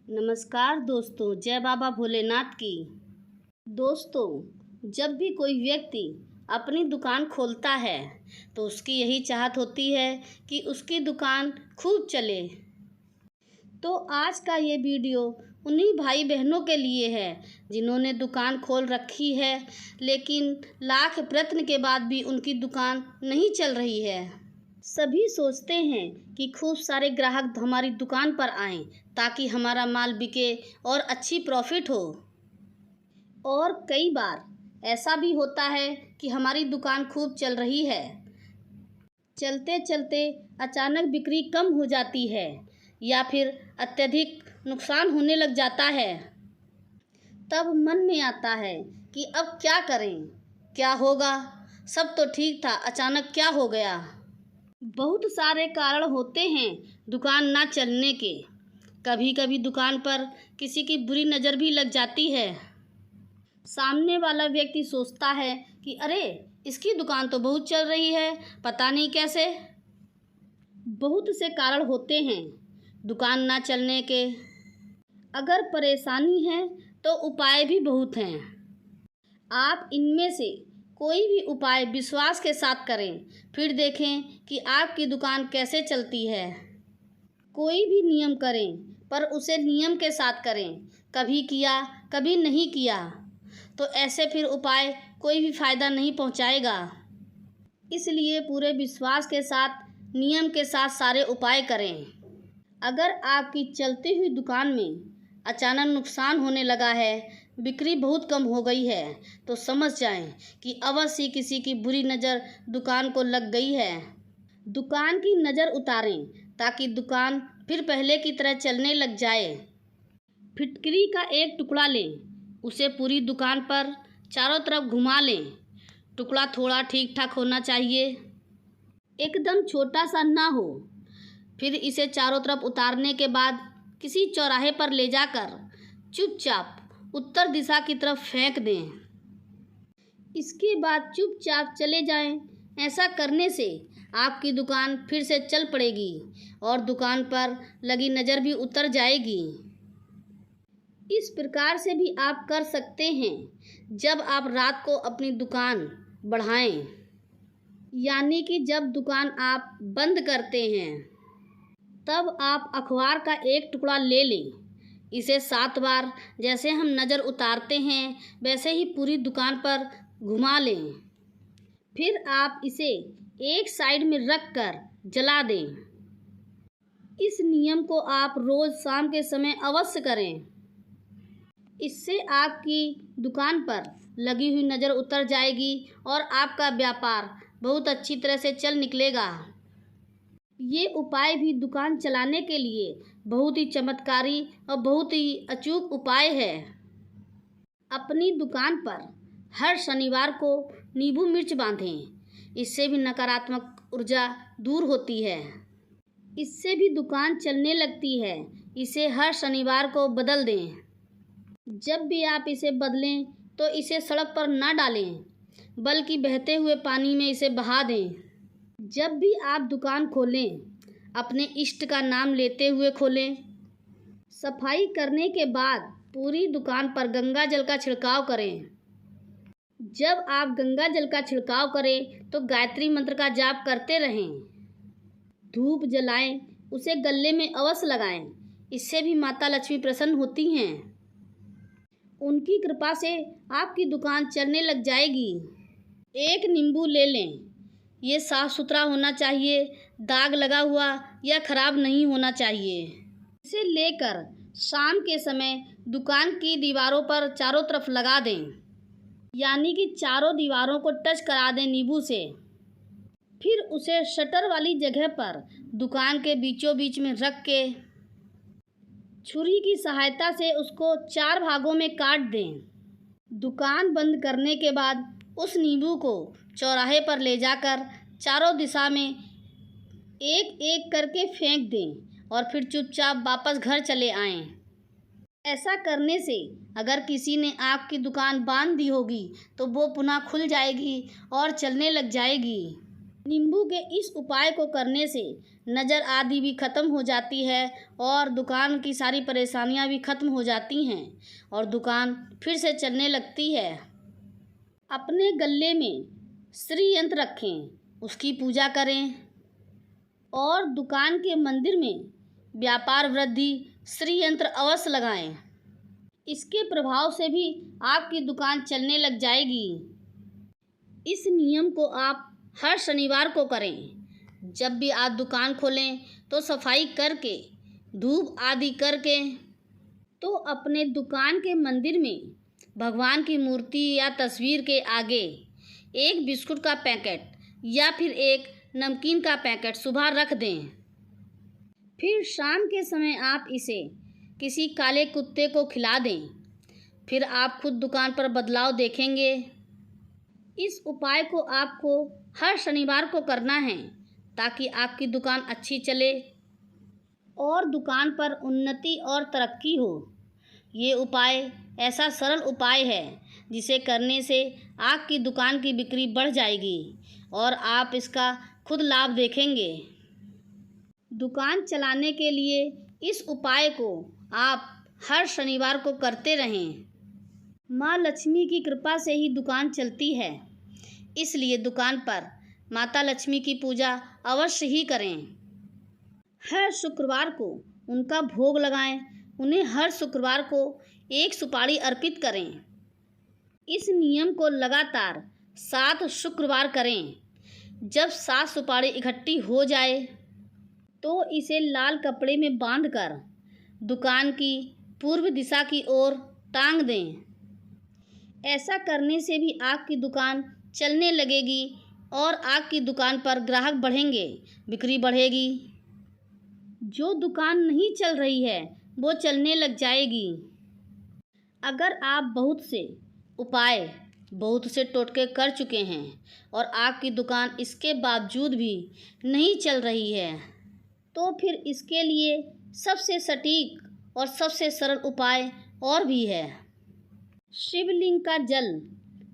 नमस्कार दोस्तों, जय बाबा भोलेनाथ की। दोस्तों, जब भी कोई व्यक्ति अपनी दुकान खोलता है तो उसकी यही चाहत होती है कि उसकी दुकान खूब चले। तो आज का ये वीडियो उन्हीं भाई बहनों के लिए है जिन्होंने दुकान खोल रखी है, लेकिन लाख प्रयत्न के बाद भी उनकी दुकान नहीं चल रही है। सभी सोचते हैं कि खूब सारे ग्राहक हमारी दुकान पर आएं ताकि हमारा माल बिके और अच्छी प्रॉफिट हो। और कई बार ऐसा भी होता है कि हमारी दुकान खूब चल रही है, चलते चलते अचानक बिक्री कम हो जाती है या फिर अत्यधिक नुकसान होने लग जाता है। तब मन में आता है कि अब क्या करें, क्या होगा, सब तो ठीक था, अचानक क्या हो गया। बहुत सारे कारण होते हैं दुकान ना चलने के। कभी कभी दुकान पर किसी की बुरी नज़र भी लग जाती है। सामने वाला व्यक्ति सोचता है कि अरे, इसकी दुकान तो बहुत चल रही है, पता नहीं कैसे। बहुत से कारण होते हैं दुकान ना चलने के। अगर परेशानी है तो उपाय भी बहुत हैं। आप इनमें से कोई भी उपाय विश्वास के साथ करें, फिर देखें कि आपकी दुकान कैसे चलती है। कोई भी नियम करें पर उसे नियम के साथ करें। कभी किया कभी नहीं किया तो ऐसे फिर उपाय कोई भी फ़ायदा नहीं पहुंचाएगा। इसलिए पूरे विश्वास के साथ, नियम के साथ सारे उपाय करें। अगर आपकी चलती हुई दुकान में अचानक नुकसान होने लगा है, बिक्री बहुत कम हो गई है, तो समझ जाएं कि अवश्य किसी की बुरी नज़र दुकान को लग गई है। दुकान की नज़र उतारें ताकि दुकान फिर पहले की तरह चलने लग जाए। फिटकरी का एक टुकड़ा लें, उसे पूरी दुकान पर चारों तरफ घुमा लें। टुकड़ा थोड़ा ठीक ठाक होना चाहिए, एकदम छोटा सा ना हो। फिर इसे चारों तरफ उतारने के बाद किसी चौराहे पर ले जाकर चुपचाप उत्तर दिशा की तरफ फेंक दें। इसके बाद चुपचाप चले जाएं। ऐसा करने से आपकी दुकान फिर से चल पड़ेगी और दुकान पर लगी नज़र भी उतर जाएगी। इस प्रकार से भी आप कर सकते हैं जब आप रात को अपनी दुकान बढ़ाएं, यानी कि जब दुकान आप बंद करते हैं, तब आप अखबार का एक टुकड़ा ले लें। इसे 7 बार जैसे हम नज़र उतारते हैं वैसे ही पूरी दुकान पर घुमा लें। फिर आप इसे एक साइड में रख कर जला दें। इस नियम को आप रोज़ शाम के समय अवश्य करें। इससे आपकी दुकान पर लगी हुई नज़र उतर जाएगी और आपका व्यापार बहुत अच्छी तरह से चल निकलेगा। ये उपाय भी दुकान चलाने के लिए बहुत ही चमत्कारी और बहुत ही अचूक उपाय है। अपनी दुकान पर हर शनिवार को नींबू मिर्च बांधें। इससे भी नकारात्मक ऊर्जा दूर होती है, इससे भी दुकान चलने लगती है। इसे हर शनिवार को बदल दें। जब भी आप इसे बदलें तो इसे सड़क पर ना डालें, बल्कि बहते हुए पानी में इसे बहा दें। जब भी आप दुकान खोलें, अपने इष्ट का नाम लेते हुए खोलें। सफाई करने के बाद पूरी दुकान पर गंगा जल का छिड़काव करें। जब आप गंगा जल का छिड़काव करें तो गायत्री मंत्र का जाप करते रहें। धूप जलाएं, उसे गले में अवश्य लगाएं। इससे भी माता लक्ष्मी प्रसन्न होती हैं। उनकी कृपा से आपकी दुकान चलने लग जाएगी। एक नींबू ले लें। ये साफ सुथरा होना चाहिए, दाग लगा हुआ या खराब नहीं होना चाहिए। इसे लेकर शाम के समय दुकान की दीवारों पर चारों तरफ लगा दें, यानी कि चारों दीवारों को टच करा दें नींबू से। फिर उसे शटर वाली जगह पर दुकान के बीचों बीच में रख के छुरी की सहायता से उसको 4 भागों में काट दें। दुकान बंद करने के बाद उस नींबू को चौराहे पर ले जाकर चारों दिशा में एक एक करके फेंक दें और फिर चुपचाप वापस घर चले आएं। ऐसा करने से अगर किसी ने आपकी दुकान बांध दी होगी तो वो पुनः खुल जाएगी और चलने लग जाएगी। नींबू के इस उपाय को करने से नज़र आदि भी ख़त्म हो जाती है और दुकान की सारी परेशानियां भी ख़त्म हो जाती हैं और दुकान फिर से चलने लगती है। अपने गले में श्री यंत्र रखें, उसकी पूजा करें और दुकान के मंदिर में व्यापार वृद्धि श्री यंत्र अवश्य लगाएं। इसके प्रभाव से भी आपकी दुकान चलने लग जाएगी। इस नियम को आप हर शनिवार को करें। जब भी आप दुकान खोलें तो सफाई करके, धूप आदि करके, तो अपने दुकान के मंदिर में भगवान की मूर्ति या तस्वीर के आगे एक बिस्कुट का पैकेट या फिर एक नमकीन का पैकेट सुबह रख दें। फिर शाम के समय आप इसे किसी काले कुत्ते को खिला दें। फिर आप खुद दुकान पर बदलाव देखेंगे। इस उपाय को आपको हर शनिवार को करना है ताकि आपकी दुकान अच्छी चले और दुकान पर उन्नति और तरक्की हो। ये उपाय ऐसा सरल उपाय है जिसे करने से आपकी दुकान की बिक्री बढ़ जाएगी और आप इसका खुद लाभ देखेंगे। दुकान चलाने के लिए इस उपाय को आप हर शनिवार को करते रहें। माँ लक्ष्मी की कृपा से ही दुकान चलती है, इसलिए दुकान पर माता लक्ष्मी की पूजा अवश्य ही करें। हर शुक्रवार को उनका भोग लगाएं। उन्हें हर शुक्रवार को एक सुपारी अर्पित करें। इस नियम को लगातार 7 शुक्रवार करें। जब 7 सुपारी इकट्ठी हो जाए तो इसे लाल कपड़े में बांधकर दुकान की पूर्व दिशा की ओर टांग दें। ऐसा करने से भी आपकी दुकान चलने लगेगी और आपकी दुकान पर ग्राहक बढ़ेंगे, बिक्री बढ़ेगी। जो दुकान नहीं चल रही है वो चलने लग जाएगी। अगर आप बहुत से उपाय, बहुत से टोटके कर चुके हैं और आपकी दुकान इसके बावजूद भी नहीं चल रही है, तो फिर इसके लिए सबसे सटीक और सबसे सरल उपाय और भी है। शिवलिंग का जल,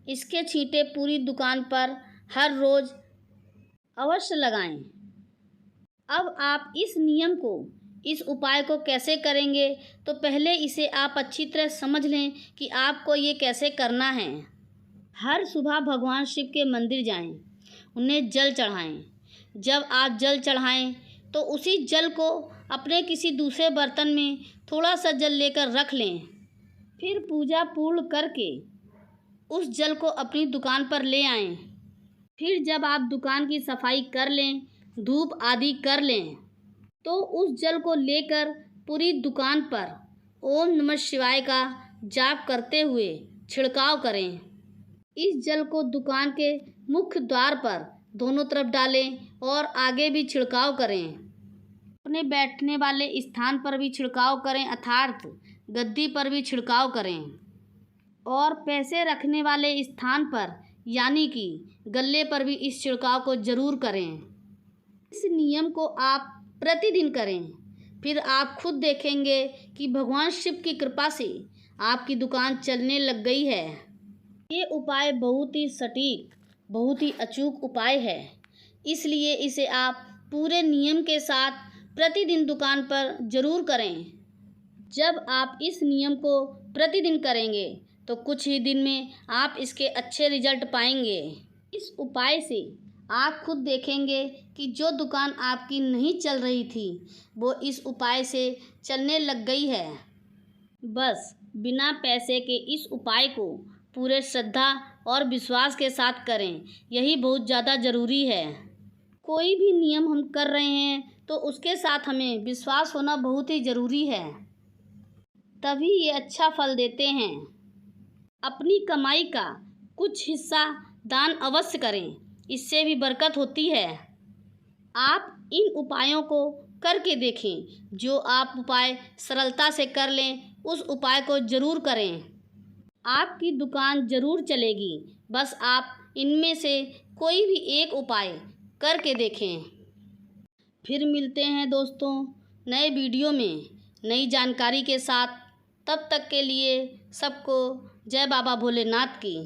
इसके छींटे पूरी दुकान पर हर रोज़ अवश्य लगाएं। अब आप इस नियम को, इस उपाय को कैसे करेंगे, तो पहले इसे आप अच्छी तरह समझ लें कि आपको ये कैसे करना है। हर सुबह भगवान शिव के मंदिर जाएं, उन्हें जल चढ़ाएं। जब आप जल चढ़ाएं तो उसी जल को अपने किसी दूसरे बर्तन में थोड़ा सा जल लेकर रख लें। फिर पूजा पूर्ण करके उस जल को अपनी दुकान पर ले आएं। फिर जब आप दुकान की सफाई कर लें, धूप आदि कर लें, तो उस जल को लेकर पूरी दुकान पर ओम नमः शिवाय का जाप करते हुए छिड़काव करें। इस जल को दुकान के मुख्य द्वार पर दोनों तरफ डालें और आगे भी छिड़काव करें। अपने बैठने वाले स्थान पर भी छिड़काव करें, अर्थात गद्दी पर भी छिड़काव करें और पैसे रखने वाले स्थान पर यानी कि गल्ले पर भी इस छिड़काव को ज़रूर करें। इस नियम को आप प्रतिदिन करें। फिर आप खुद देखेंगे कि भगवान शिव की कृपा से आपकी दुकान चलने लग गई है। ये उपाय बहुत ही सटीक, बहुत ही अचूक उपाय है, इसलिए इसे आप पूरे नियम के साथ प्रतिदिन दुकान पर ज़रूर करें। जब आप इस नियम को प्रतिदिन करेंगे तो कुछ ही दिन में आप इसके अच्छे रिजल्ट पाएंगे। इस उपाय से आप खुद देखेंगे कि जो दुकान आपकी नहीं चल रही थी वो इस उपाय से चलने लग गई है। बस बिना पैसे के इस उपाय को पूरे श्रद्धा और विश्वास के साथ करें, यही बहुत ज़्यादा ज़रूरी है। कोई भी नियम हम कर रहे हैं तो उसके साथ हमें विश्वास होना बहुत ही ज़रूरी है, तभी ये अच्छा फल देते हैं। अपनी कमाई का कुछ हिस्सा दान अवश्य करें, इससे भी बरकत होती है। आप इन उपायों को करके देखें। जो आप उपाय सरलता से कर लें उस उपाय को ज़रूर करें। आपकी दुकान ज़रूर चलेगी। बस आप इनमें से कोई भी एक उपाय करके देखें। फिर मिलते हैं दोस्तों नए वीडियो में नई जानकारी के साथ। तब तक के लिए सबको जय बाबा भोलेनाथ की।